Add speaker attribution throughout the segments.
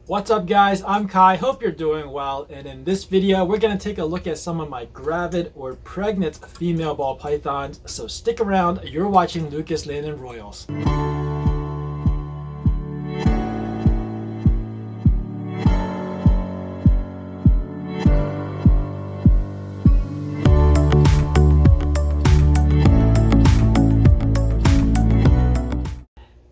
Speaker 1: What's up guys, I'm Kai, hope you're doing well, and in this video we're going to take a look at some of my gravid or pregnant female ball pythons, so stick around, you're watching Lucas Landon Royals.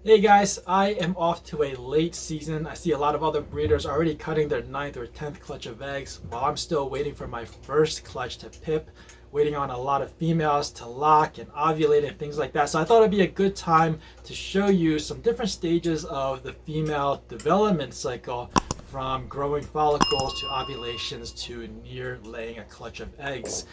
Speaker 1: Hey guys, I am off to a late season. I see a lot of other breeders already cutting their 9th or 10th clutch of eggs while I'm still waiting for my first clutch to pip, waiting on a lot of females to lock and ovulate and things like that. So I thought it'd be a good time to show you some different stages of the female development cycle, from growing follicles to ovulations to near laying a clutch of eggs.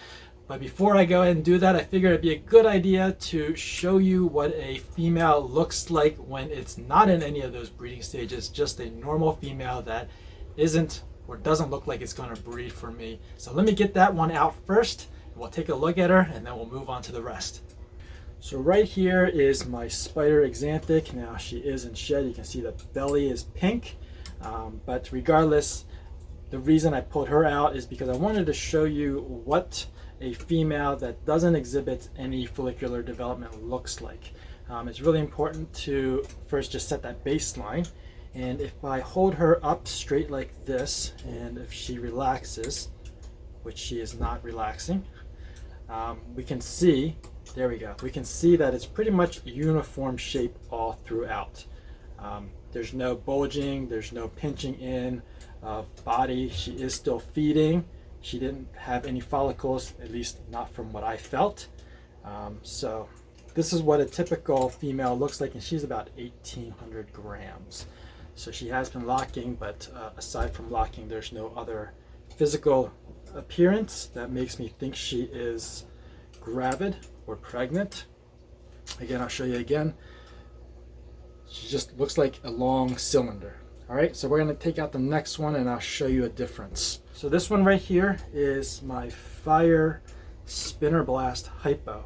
Speaker 1: But before I go ahead and do that, I figured it'd be a good idea to show you what a female looks like when it's not in any of those breeding stages, just a normal female that isn't or doesn't look like it's going to breed for me. So let me get that one out first, and we'll take a look at her and then we'll move on to the rest. So right here is my spider axanthic. Now she is in shed. You can see the belly is pink, but regardless, the reason I pulled her out is because I wanted to show you what a female that doesn't exhibit any follicular development looks like. It's really important to first just set that baseline, and if I hold her up straight like this, and if she relaxes, which she is not relaxing, we can see, there we go, we can see that it's pretty much uniform shape all throughout. There's no bulging, there's no pinching in of body. She is still feeding. She didn't have any follicles, at least not from what I felt. So this is what a typical female looks like, and she's about 1,800 grams. So she has been locking, but aside from locking, there's no other physical appearance that makes me think she is gravid or pregnant. Again, I'll show you again. She just looks like a long cylinder. All right, so we're gonna take out the next one and I'll show you a difference. So this one right here is my Fire Spinner Blast Hypo.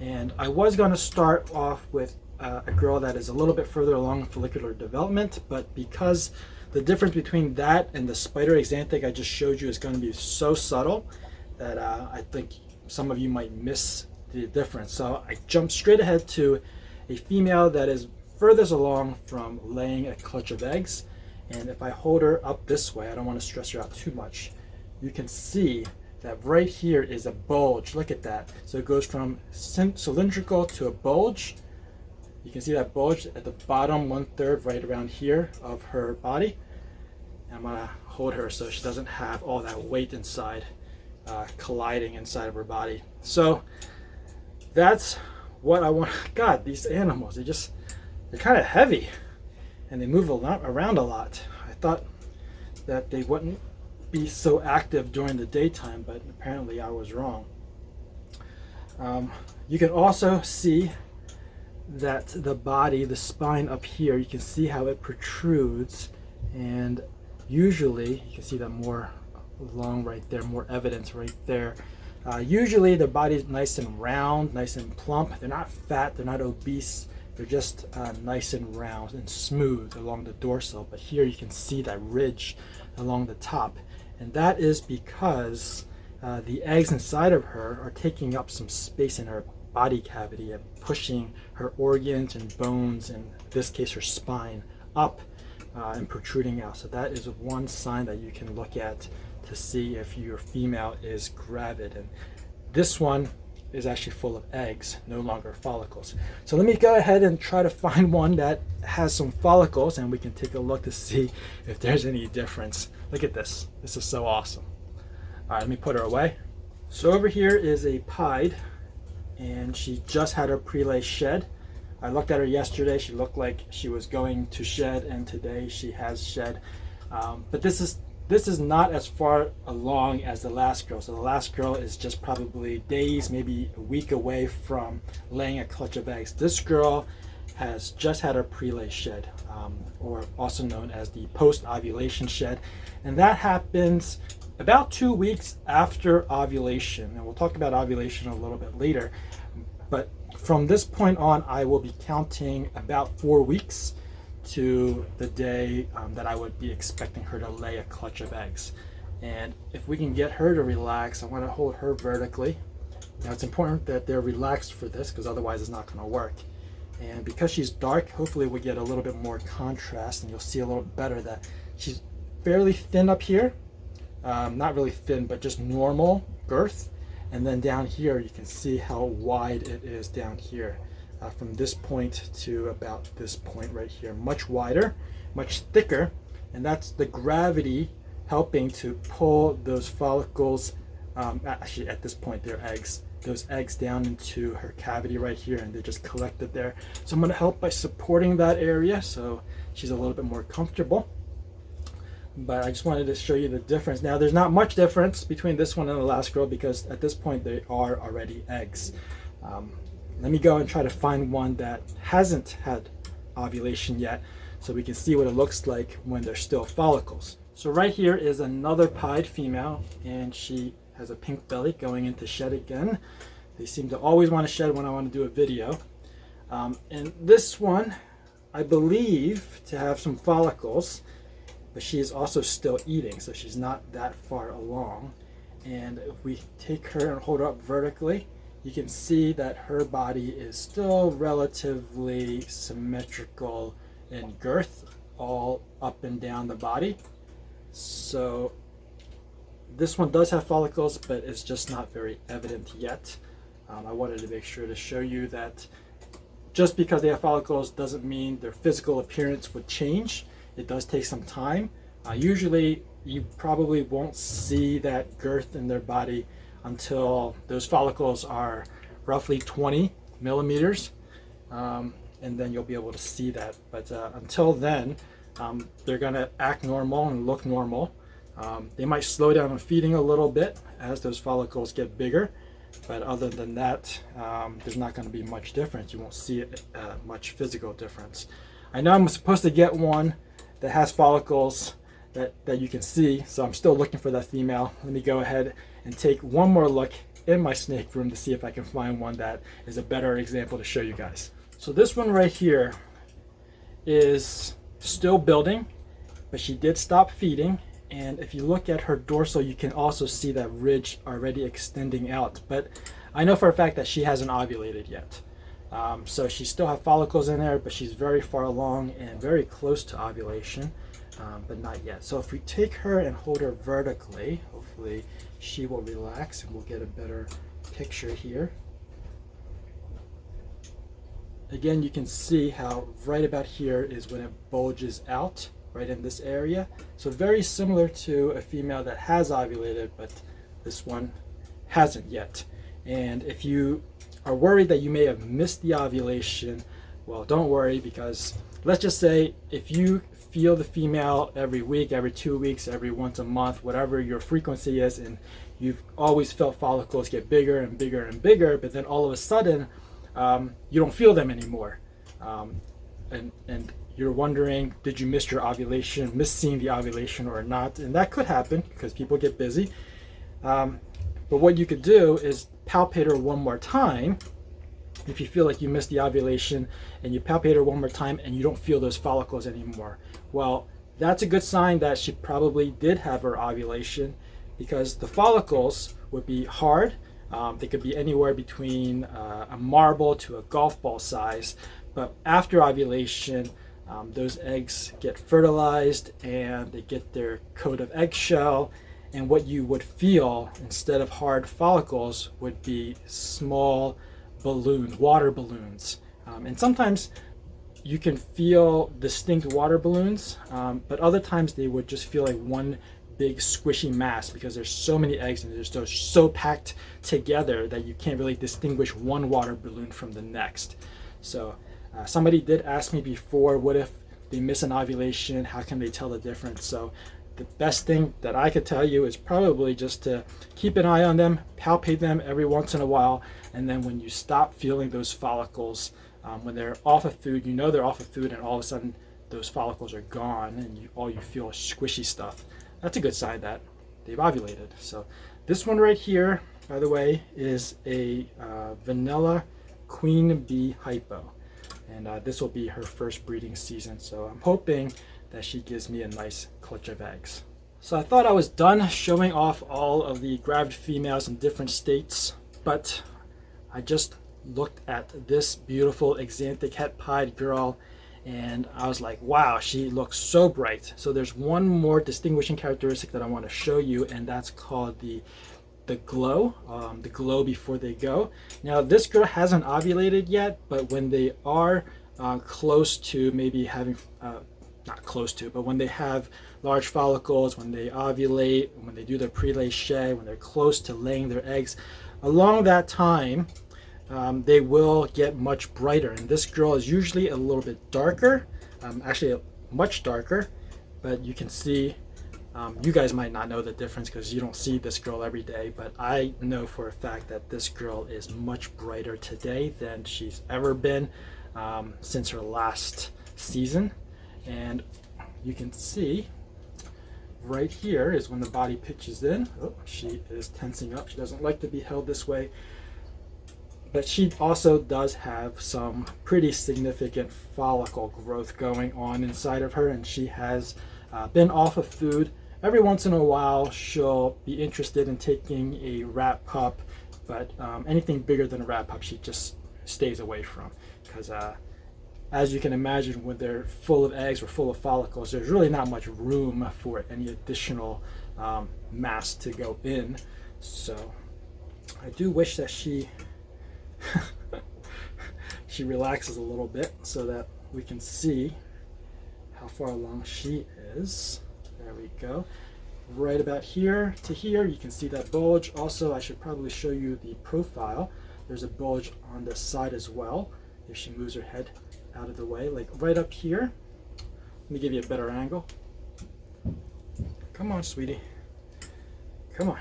Speaker 1: And I was gonna start off with a girl that is a little bit further along in follicular development, but because the difference between that and the spider axanthic I just showed you is gonna be so subtle that I think some of you might miss the difference. So I jumped straight ahead to a female that is furthest along from laying a clutch of eggs. And if I hold her up this way, I don't want to stress her out too much, you can see that right here is a bulge. Look at that. So it goes from cylindrical to a bulge. You can see that bulge at the bottom 1/3 right around here of her body. And I'm gonna hold her so she doesn't have all that weight inside colliding inside of her body. So that's what I want. God, these animals, they're kind of heavy and they move around a lot. I thought that they wouldn't be so active during the daytime, but apparently I was wrong. You can also see that the body, the spine up here, you can see how it protrudes, and usually you can see that more along right there, more evidence right there. Usually the body's nice and round, nice and plump. They're not fat, they're not obese. They're just nice and round and smooth along the dorsal, but here you can see that ridge along the top, and that is because the eggs inside of her are taking up some space in her body cavity and pushing her organs and bones, and in this case her spine, up and protruding out. So that is one sign that you can look at to see if your female is gravid, and this one is actually full of eggs, no longer follicles. So let me go ahead and try to find one that has some follicles, and we can take a look to see if there's any difference. Look at this. This is so awesome. All right, let me put her away. So over here is a pied, and she just had her prelay shed. I looked at her yesterday. She looked like she was going to shed, and today she has shed. But this is not as far along as the last girl. So the last girl is just probably days, maybe a week away from laying a clutch of eggs. This girl has just had her prelay shed, or also known as the post-ovulation shed. And that happens about 2 weeks after ovulation. And we'll talk about ovulation a little bit later. But from this point on, I will be counting about 4 weeks to the day that I would be expecting her to lay a clutch of eggs. And if we can get her to relax, I want to hold her vertically. Now it's important that they're relaxed for this because otherwise it's not going to work. And because she's dark, hopefully we get a little bit more contrast and you'll see a little better that she's fairly thin up here. Not really thin, but just normal girth. And then down here, you can see how wide it is down here. From this point to about this point right here. Much wider, much thicker. And that's the gravity helping to pull those follicles, actually at this point they're eggs, those eggs down into her cavity right here, and they're just collected there. So I'm going to help by supporting that area so she's a little bit more comfortable. But I just wanted to show you the difference. Now there's not much difference between this one and the last girl because at this point they are already eggs. Let me go and try to find one that hasn't had ovulation yet so we can see what it looks like when they're still follicles. So right here is another pied female, and she has a pink belly going into shed again. They seem to always want to shed when I want to do a video. And this one, I believe to have some follicles, but she is also still eating, so she's not that far along. And if we take her and hold her up vertically, you can see that her body is still relatively symmetrical in girth, all up and down the body. So this one does have follicles, but it's just not very evident yet. I wanted to make sure to show you that just because they have follicles doesn't mean their physical appearance would change. It does take some time. Usually you probably won't see that girth in their body until those follicles are roughly 20 millimeters, and then you'll be able to see that. But until then, they're going to act normal and look normal. They might slow down on feeding a little bit as those follicles get bigger, but other than that, there's not going to be much difference. You won't see much physical difference. I know I'm supposed to get one that has follicles that you can see, so I'm still looking for that female. Let me go ahead and take one more look in my snake room to see if I can find one that is a better example to show you guys. So this one right here is still building, but she did stop feeding, and if you look at her dorsal you can also see that ridge already extending out, but I know for a fact that she hasn't ovulated yet. So she still has follicles in there, but she's very far along and very close to ovulation, but not yet. So if we take her and hold her vertically, hopefully she will relax and we'll get a better picture here. Again, you can see how right about here is when it bulges out, right in this area. So very similar to a female that has ovulated, but this one hasn't yet. And if you are worried that you may have missed the ovulation, well, don't worry, because let's just say if you feel the female every week, every 2 weeks, every once a month, whatever your frequency is, and you've always felt follicles get bigger and bigger and bigger, but then all of a sudden you don't feel them anymore, and you're wondering, did you miss your ovulation, miss seeing the ovulation or not? And that could happen because people get busy. But what you could do is palpate her one more time. If you feel like you missed the ovulation and you palpate her one more time and you don't feel those follicles anymore, well, that's a good sign that she probably did have her ovulation, because the follicles would be hard. They could be anywhere between a marble to a golf ball size, but after ovulation, those eggs get fertilized and they get their coat of eggshell, and what you would feel instead of hard follicles would be small balloons, water balloons. And sometimes you can feel distinct water balloons, but other times they would just feel like one big squishy mass because there's so many eggs and they're just so packed together that you can't really distinguish one water balloon from the next. So somebody did ask me before, what if they miss an ovulation? How can they tell the difference? So the best thing that I could tell you is probably just to keep an eye on them, palpate them every once in a while, and then when you stop feeling those follicles, when they're off of food, you know they're off of food, and all of a sudden those follicles are gone and all you feel is squishy stuff. That's a good sign that they've ovulated. So this one right here, by the way, is a vanilla queen bee hypo. and this will be her first breeding season. So I'm hoping that she gives me a nice clutch of eggs. So I thought I was done showing off all of the Gravid females in different states, but I just looked at this beautiful axanthic het pied girl and I was like, wow, she looks so bright. So there's one more distinguishing characteristic that I want to show you, and that's called the glow before they go. Now this girl hasn't ovulated yet, but when they are close to maybe having not close to, but when they have large follicles, when they ovulate, when they do their prelay shed, when they're close to laying their eggs, along that time they will get much brighter. And this girl is usually a little bit darker, actually much darker, but you can see, you guys might not know the difference because you don't see this girl every day, but I know for a fact that this girl is much brighter today than she's ever been since her last season. And you can see right here is when the body pitches in. Oh, she is tensing up. She doesn't like to be held this way. But she also does have some pretty significant follicle growth going on inside of her, and she has been off of food. Every once in a while she'll be interested in taking a rat pup, but anything bigger than a rat pup she just stays away from, because as you can imagine, when they're full of eggs or full of follicles, there's really not much room for any additional mass to go in. So I do wish that she she relaxes a little bit so that we can see how far along she is. There we go. Right about here to here, you can see that bulge. Also, I should probably show you the profile. There's a bulge on the side as well. If she moves her head out of the way, like right up here. Let me give you a better angle. Come on, sweetie. Come on.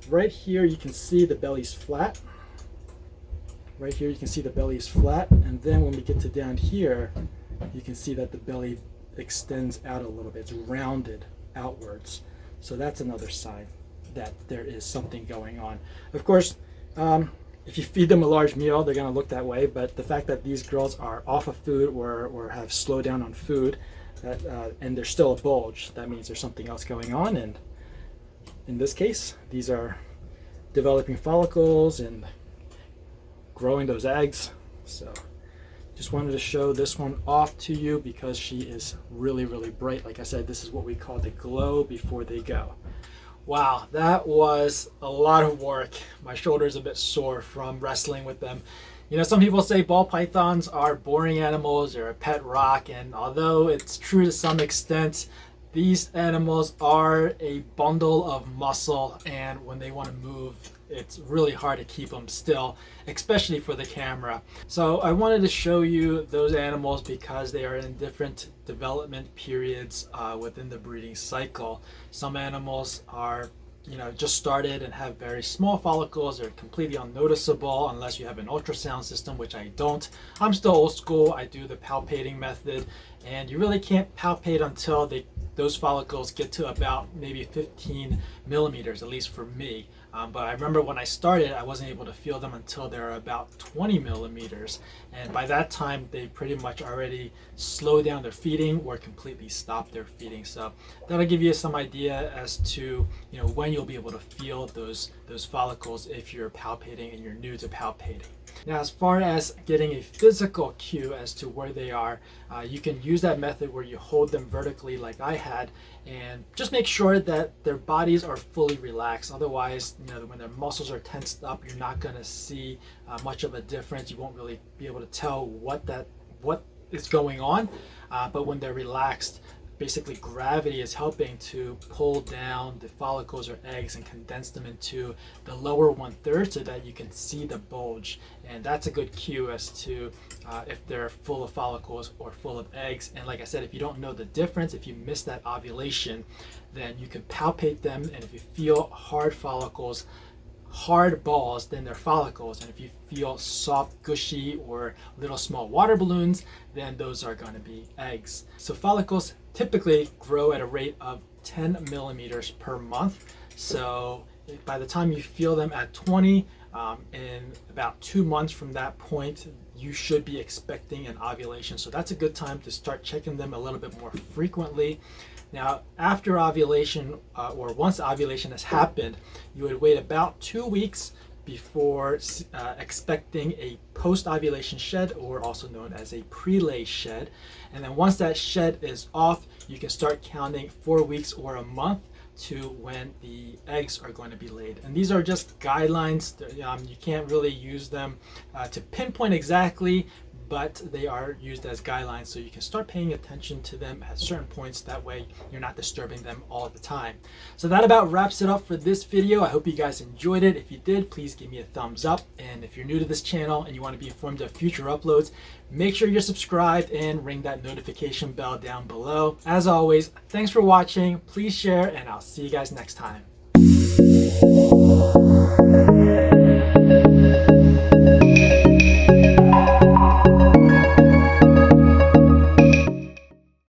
Speaker 1: Right here, you can see the belly's flat. Right here, you can see the belly is flat. And then when we get to down here, you can see that the belly extends out a little bit. It's rounded outwards. So that's another sign that there is something going on. Of course, if you feed them a large meal, they're going to look that way. But the fact that these girls are off of food or have slowed down on food, and there's still a bulge, that means there's something else going on. And in this case, these are developing follicles and growing those eggs. So just wanted to show this one off to you because she is really, really bright. Like I said, this is what we call the glow before they go. Wow, that was a lot of work. My shoulder is a bit sore from wrestling with them. You know, some people say ball pythons are boring animals or a pet rock, and although it's true to some extent, these animals are a bundle of muscle, and when they want to move, it's really hard to keep them still, especially for the camera. So I wanted to show you those animals because they are in different development periods within the breeding cycle. Some animals are, you know, just started and have very small follicles. They're completely unnoticeable unless you have an ultrasound system, which I don't. I'm still old school. I do the palpating method, and you really can't palpate until those follicles get to about maybe 15 millimeters, at least for me. But I remember when I started, I wasn't able to feel them until they were about 20 millimeters. And by that time, they pretty much already slowed down their feeding or completely stopped their feeding. So that'll give you some idea as to, you know, when you'll be able to feel those follicles if you're palpating and you're new to palpating. Now, as far as getting a physical cue as to where they are, you can use that method where you hold them vertically like I had, and just make sure that their bodies are fully relaxed. Otherwise, you know, when their muscles are tensed up, you're not going to see much of a difference. You won't really be able to tell what is going on. But when they're relaxed, basically gravity is helping to pull down the follicles or eggs and condense them into the lower 1/3 so that you can see the bulge. And that's a good cue as to if they're full of follicles or full of eggs. And like I said, if you don't know the difference, if you miss that ovulation, then you can palpate them, and if you feel hard follicles, hard balls, then they're follicles. And if you feel soft, gushy, or little small water balloons, then those are going to be eggs. So follicles typically grow at a rate of 10 millimeters per month. So by the time you feel them at 20, In about 2 months from that point, you should be expecting an ovulation. So that's a good time to start checking them a little bit more frequently. Now, after ovulation, or once ovulation has happened, you would wait about 2 weeks before expecting a post-ovulation shed, or also known as a prelay shed. And then once that shed is off, you can start counting 4 weeks or a month to when the eggs are going to be laid. And these are just guidelines. You can't really use them to pinpoint exactly, but they are used as guidelines, so you can start paying attention to them at certain points. That way you're not disturbing them all the time. So that about wraps it up for this video. I hope you guys enjoyed it. If you did, please give me a thumbs up. And if you're new to this channel and you want to be informed of future uploads, make sure you're subscribed and ring that notification bell down below. As always, thanks for watching. Please share, and I'll see you guys next time.